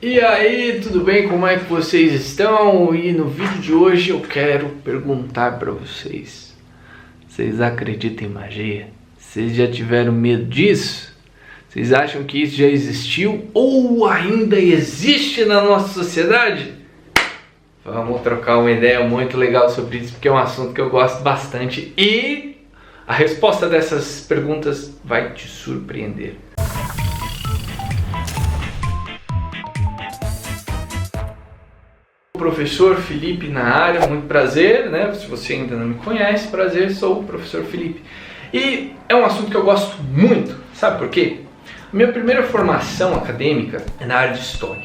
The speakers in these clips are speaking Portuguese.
E aí, tudo bem? Como é que vocês estão? E no vídeo de hoje eu quero perguntar para vocês: vocês acreditam em magia? Vocês já tiveram medo disso? Vocês acham que isso já existiu ou ainda existe na nossa sociedade? Vamos trocar uma ideia muito legal sobre isso, porque é um assunto que eu gosto bastante e a resposta dessas perguntas vai te surpreender. Professor Felipe na área, muito prazer, né? Se você ainda não me conhece, prazer, sou o professor Felipe. E é um assunto que eu gosto muito, sabe por quê? Minha primeira formação acadêmica é na área de história.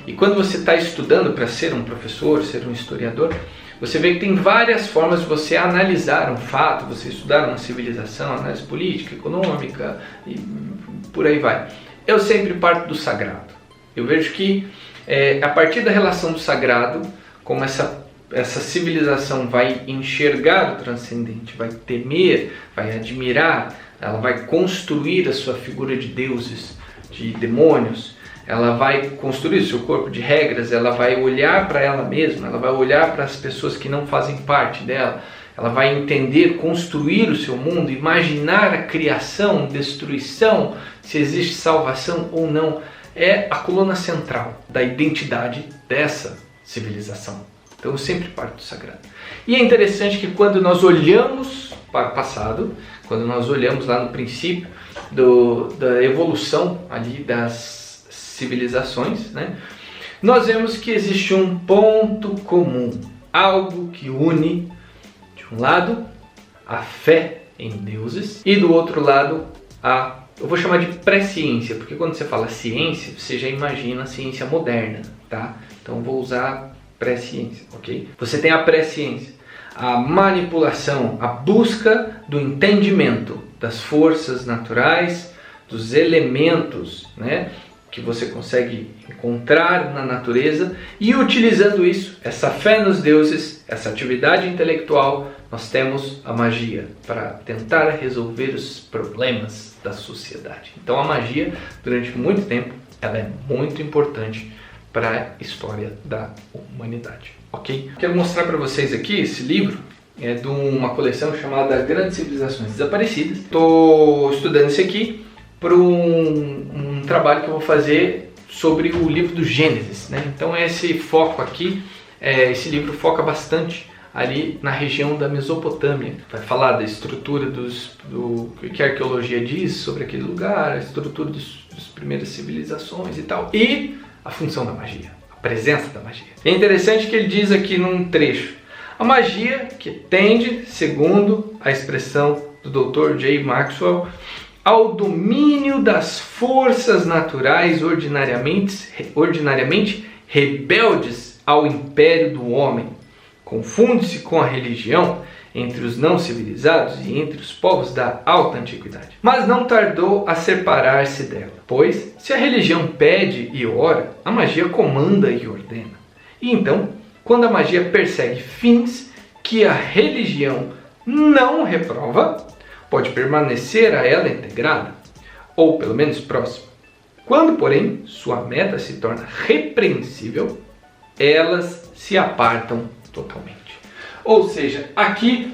E quando você está estudando para ser um professor, ser um historiador, você vê que tem várias formas de você analisar um fato, você estudar uma civilização, análise política, econômica e por aí vai. Eu sempre parto do sagrado. Eu vejo que a partir da relação do sagrado, como essa civilização vai enxergar o transcendente, vai temer, vai admirar, ela vai construir a sua figura de deuses, de demônios, ela vai construir o seu corpo de regras, ela vai olhar para ela mesma, ela vai olhar para as pessoas que não fazem parte dela, ela vai entender, construir o seu mundo, imaginar a criação, destruição, se existe salvação ou não. É a coluna central da identidade dessa civilização. Então eu sempre parto do sagrado. E é interessante que quando nós olhamos para o passado, quando nós olhamos lá no princípio da evolução ali das civilizações, né, nós vemos que existe um ponto comum, algo que une, de um lado, a fé em deuses e do outro lado, eu vou chamar de pré-ciência, porque quando você fala ciência, você já imagina a ciência moderna, tá? Então vou usar pré-ciência, ok? Você tem a pré-ciência, a manipulação, a busca do entendimento das forças naturais, dos elementos, né, que você consegue encontrar na natureza, e utilizando isso, essa fé nos deuses, essa atividade intelectual, nós temos a magia para tentar resolver os problemas da sociedade. Então a magia, durante muito tempo, ela é muito importante para a história da humanidade, ok? Quero mostrar para vocês aqui esse livro, é de uma coleção chamada Grandes Civilizações Desaparecidas. Estou estudando esse aqui para um trabalho que eu vou fazer sobre o livro do Gênesis, né? Então esse foco aqui, esse livro foca bastante ali na região da Mesopotâmia. Vai falar da estrutura do que a arqueologia diz sobre aquele lugar, a estrutura das primeiras civilizações e tal. E a função da magia, a presença da magia. É interessante que ele diz aqui num trecho: a magia que tende, segundo a expressão do Dr. J. Maxwell, ao domínio das forças naturais ordinariamente rebeldes ao império do homem, confunde-se com a religião entre os não civilizados e entre os povos da alta antiguidade. Mas não tardou a separar-se dela, pois, se a religião pede e ora, a magia comanda e ordena. E então, quando a magia persegue fins que a religião não reprova, pode permanecer a ela integrada, ou pelo menos próxima. Quando, porém, sua meta se torna repreensível, elas se apartam totalmente. Ou seja, aqui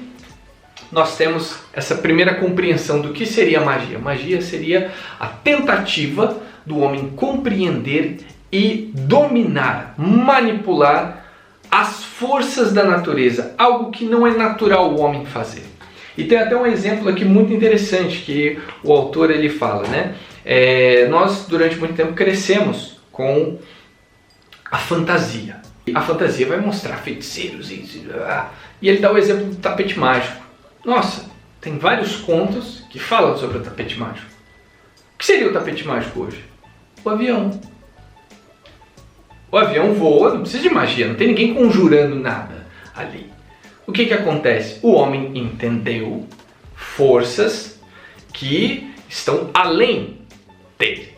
nós temos essa primeira compreensão do que seria a magia. Magia seria a tentativa do homem compreender e dominar, manipular as forças da natureza, algo que não é natural o homem fazer. E tem até um exemplo aqui muito interessante que o autor ele fala, né? Nós durante muito tempo crescemos com a fantasia. A fantasia vai mostrar feiticeiros e ele dá o exemplo do tapete mágico. Nossa, tem vários contos que falam sobre o tapete mágico. O que seria o tapete mágico hoje? O avião. O avião voa, não precisa de magia, não tem ninguém conjurando nada ali. O que acontece? O homem entendeu forças que estão além dele.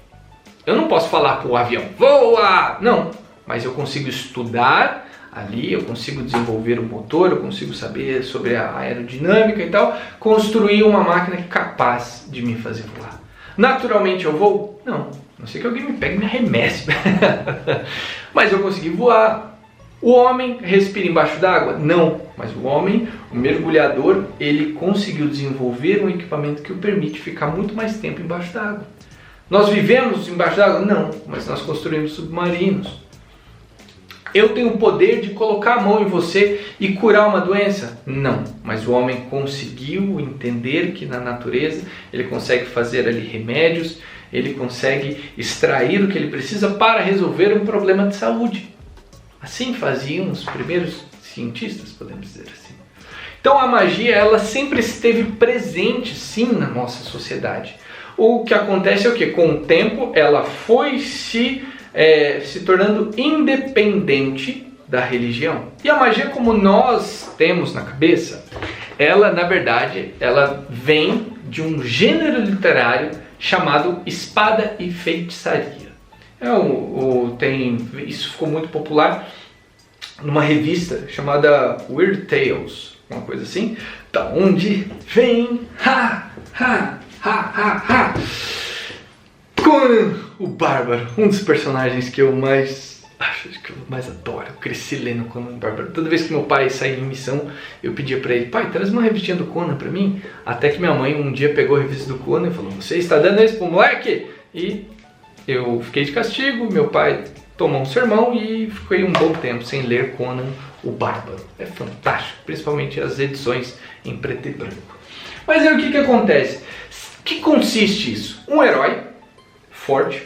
Eu não posso falar para o avião, voa! Não, mas eu consigo estudar ali, eu consigo desenvolver o motor, eu consigo saber sobre a aerodinâmica e tal, construir uma máquina capaz de me fazer voar. Naturalmente eu vou? Não, não sei que alguém me pegue e me arremesse. Mas eu consegui voar. O homem respira embaixo d'água? Não, mas o homem, o mergulhador, ele conseguiu desenvolver um equipamento que o permite ficar muito mais tempo embaixo d'água. Nós vivemos embaixo d'água? Não, mas nós construímos submarinos. Eu tenho o poder de colocar a mão em você e curar uma doença? Não, mas o homem conseguiu entender que na natureza ele consegue fazer ali remédios, ele consegue extrair o que ele precisa para resolver um problema de saúde. Assim faziam os primeiros cientistas, podemos dizer assim. Então a magia, ela sempre esteve presente, sim, na nossa sociedade. O que acontece é o quê? Com o tempo, ela foi se tornando independente da religião. E a magia, como nós temos na cabeça, ela, na verdade, ela vem de um gênero literário chamado espada e feitiçaria. Isso ficou muito popular numa revista chamada Weird Tales, uma coisa assim. Da onde vem Conan o Bárbaro, um dos personagens que eu mais adoro. Eu cresci lendo Conan o Bárbaro. Toda vez que meu pai saía em missão, eu pedia pra ele: pai, traz uma revistinha do Conan pra mim. Até que minha mãe um dia pegou a revista do Conan e falou: você está dando isso pro moleque? E eu fiquei de castigo, meu pai tomou um sermão e fiquei um bom tempo sem ler Conan o Bárbaro. É fantástico, principalmente as edições em preto e branco. Mas aí o que acontece? Que consiste isso? Um herói forte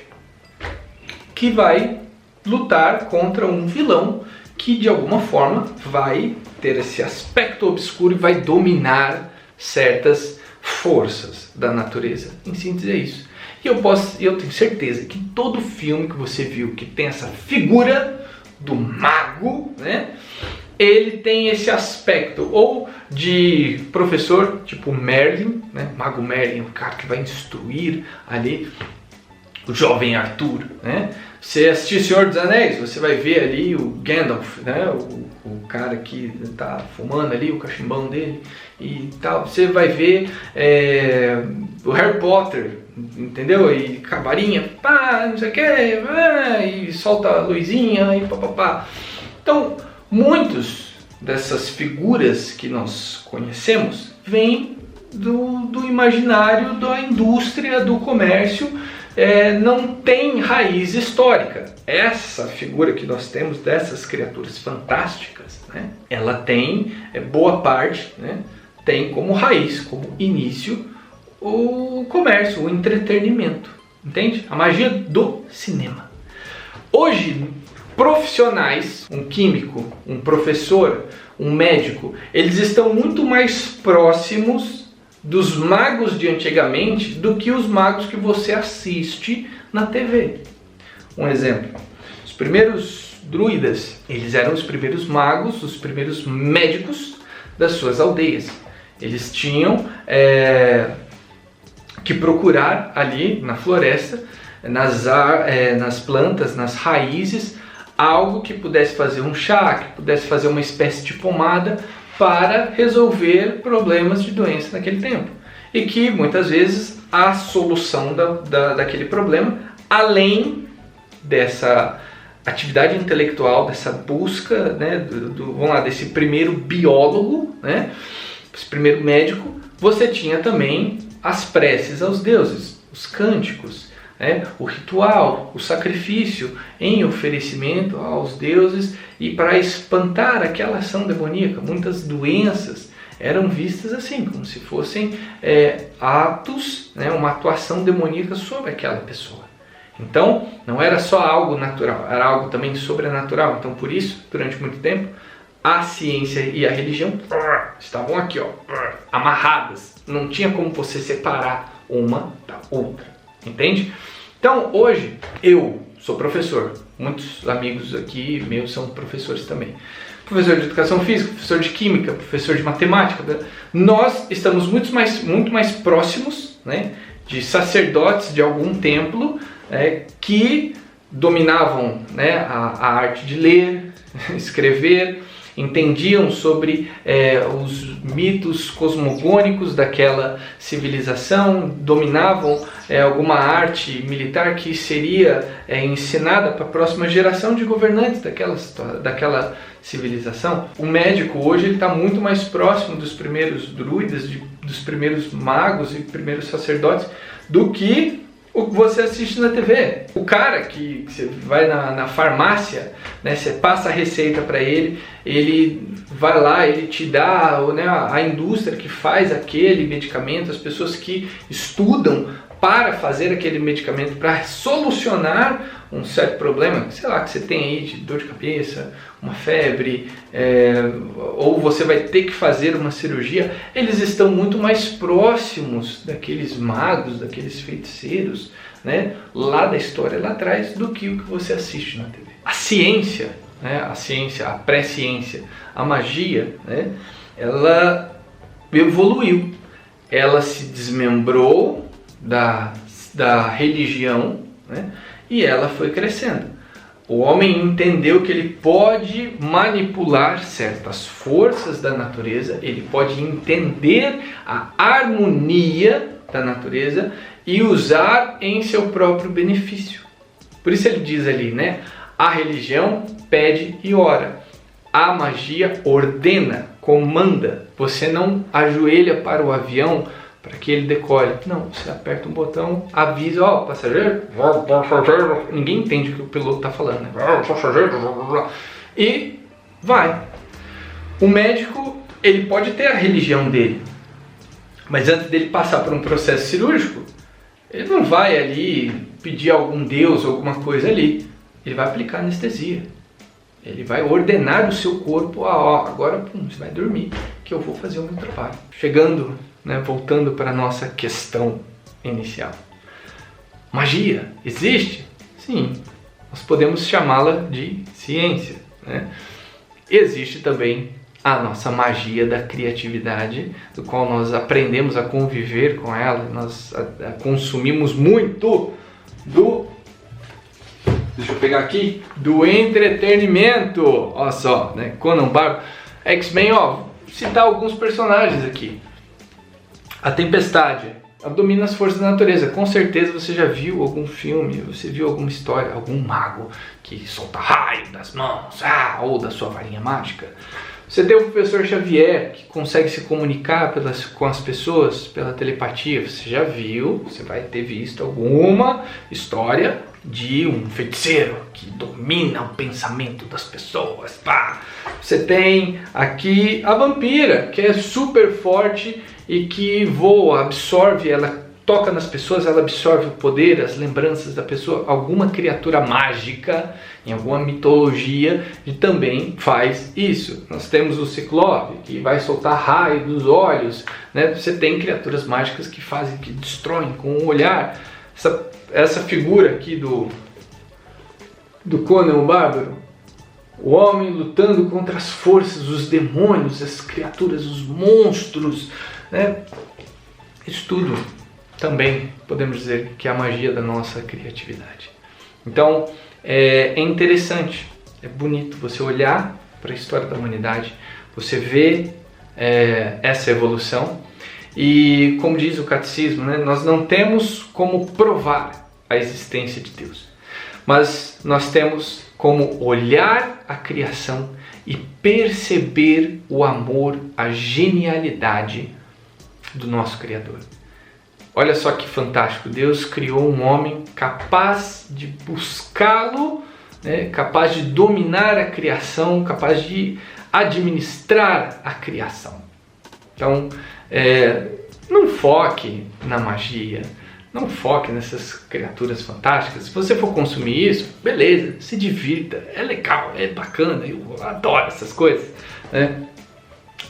que vai lutar contra um vilão que de alguma forma vai ter esse aspecto obscuro e vai dominar certas forças da natureza. Em síntese é isso. E eu tenho certeza que todo filme que você viu que tem essa figura do mago, né, ele tem esse aspecto ou de professor, tipo Merlin, né, Mago Merlin, o cara que vai instruir ali o jovem Arthur, né? Você assistir Senhor dos Anéis, você vai ver ali o Gandalf, né? O cara que tá fumando ali, o cachimbão dele e tal. Você vai ver o Harry Potter, entendeu? E cavarinha, pá, não sei o que, e solta a luzinha e papapá. Então, muitos dessas figuras que nós conhecemos vêm do imaginário da indústria, do comércio. Não tem raiz histórica. Essa figura que nós temos dessas criaturas fantásticas, né, ela tem, boa parte, né, tem como raiz, como início, o comércio, o entretenimento. Entende? A magia do cinema. Hoje, profissionais, um químico, um professor, um médico, eles estão muito mais próximos dos magos de antigamente do que os magos que você assiste na TV. Um exemplo, os primeiros druidas, eles eram os primeiros magos, os primeiros médicos das suas aldeias. Eles tinham que procurar ali na floresta, nas plantas, nas raízes, algo que pudesse fazer um chá, que pudesse fazer uma espécie de pomada para resolver problemas de doença naquele tempo. E que muitas vezes a solução daquele problema, além dessa atividade intelectual, dessa busca, né, vamos lá, desse primeiro biólogo, né, esse primeiro médico, você tinha também as preces aos deuses, os cânticos, o ritual, o sacrifício em oferecimento aos deuses e para espantar aquela ação demoníaca. Muitas doenças eram vistas assim, como se fossem atos, uma atuação demoníaca sobre aquela pessoa. Então, não era só algo natural, era algo também sobrenatural. Então, por isso, durante muito tempo, a ciência e a religião estavam aqui, amarradas. Não tinha como você separar uma da outra. Entende? Então, hoje, eu sou professor. Muitos amigos aqui meus são professores também. Professor de educação física, professor de química, professor de matemática. Nós estamos muito mais próximos, né, de sacerdotes de algum templo que dominavam, né, a arte de ler, escrever entendiam sobre os mitos cosmogônicos daquela civilização, dominavam alguma arte militar que seria ensinada para a próxima geração de governantes daquela civilização. O médico hoje está muito mais próximo dos primeiros druidas, dos primeiros magos e primeiros sacerdotes do que o que você assiste na TV. O cara que você vai na farmácia, né, você passa a receita para ele, ele vai lá, ele te dá, né, a indústria que faz aquele medicamento, as pessoas que estudam para fazer aquele medicamento, para solucionar um certo problema, sei lá, que você tem aí de dor de cabeça, uma febre, ou você vai ter que fazer uma cirurgia, eles estão muito mais próximos daqueles magos, daqueles feiticeiros, né, lá da história, lá atrás, do que o que você assiste na TV. A ciência, né, a pré-ciência, a magia, né, ela evoluiu, ela se desmembrou da religião, né, e ela foi crescendo. O homem entendeu que ele pode manipular certas forças da natureza, ele pode entender a harmonia da natureza e usar em seu próprio benefício. Por isso ele diz ali, né? A religião pede e ora. A magia ordena, comanda. Você não ajoelha para o avião para que ele decole. Não, você aperta um botão, avisa, ó, passageiro, ninguém entende o que o piloto está falando, né? E vai. O médico, ele pode ter a religião dele, mas antes dele passar por um processo cirúrgico, ele não vai ali pedir a algum deus, alguma coisa ali. Ele vai aplicar anestesia. Ele vai ordenar o seu corpo, agora você vai dormir, que eu vou fazer o meu trabalho. Chegando, né, voltando para a nossa questão inicial. Magia existe? Sim, nós podemos chamá-la de ciência, né? Existe também a nossa magia da criatividade, do qual nós aprendemos a conviver com ela, nós consumimos muito deixa eu pegar aqui, do entretenimento. Olha só, né? Conan o Bárbaro, X-Men, citar alguns personagens aqui. A Tempestade, ela domina as forças da natureza. Com certeza você já viu algum filme, você viu alguma história, algum mago que solta raio das mãos, ou da sua varinha mágica. Você tem o professor Xavier, que consegue se comunicar com as pessoas pela telepatia. Você já viu, você vai ter visto alguma história de um feiticeiro que domina o pensamento das pessoas. Você tem aqui a vampira, que é super forte e que voa, absorve, ela toca nas pessoas, ela absorve o poder, as lembranças da pessoa. Alguma criatura mágica, em alguma mitologia, e também faz isso. Nós temos o Ciclope, que vai soltar raio dos olhos, né? Você tem criaturas mágicas que fazem, que destroem com o olhar. Essa figura aqui do Conan o Bárbaro, o homem lutando contra as forças, os demônios, as criaturas, os monstros, né? Isso tudo também podemos dizer que é a magia da nossa criatividade. Então é interessante, é bonito você olhar para a história da humanidade, você vê essa evolução. E como diz o catecismo, né, nós não temos como provar a existência de Deus, mas nós temos como olhar a criação e perceber o amor, a genialidade do nosso Criador. Olha só que fantástico, Deus criou um homem capaz de buscá-lo, né, capaz de dominar a criação, capaz de administrar a criação. Então, não foque na magia, não foque nessas criaturas fantásticas. Se você for consumir isso, beleza, se divirta, é legal, é bacana, eu adoro essas coisas, né?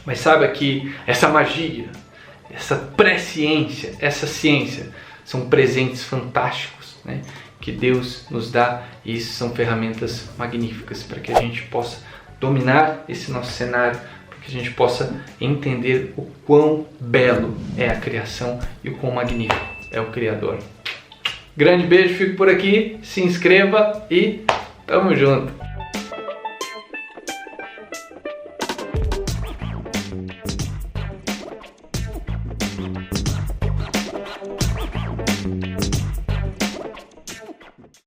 Mas saiba que essa magia, essa pré-ciência, essa ciência, são presentes fantásticos, né, que Deus nos dá, e isso são ferramentas magníficas para que a gente possa dominar esse nosso cenário, para que a gente possa entender o quão belo é a criação e o quão magnífico é o Criador. Grande beijo, fico por aqui, se inscreva e tamo junto!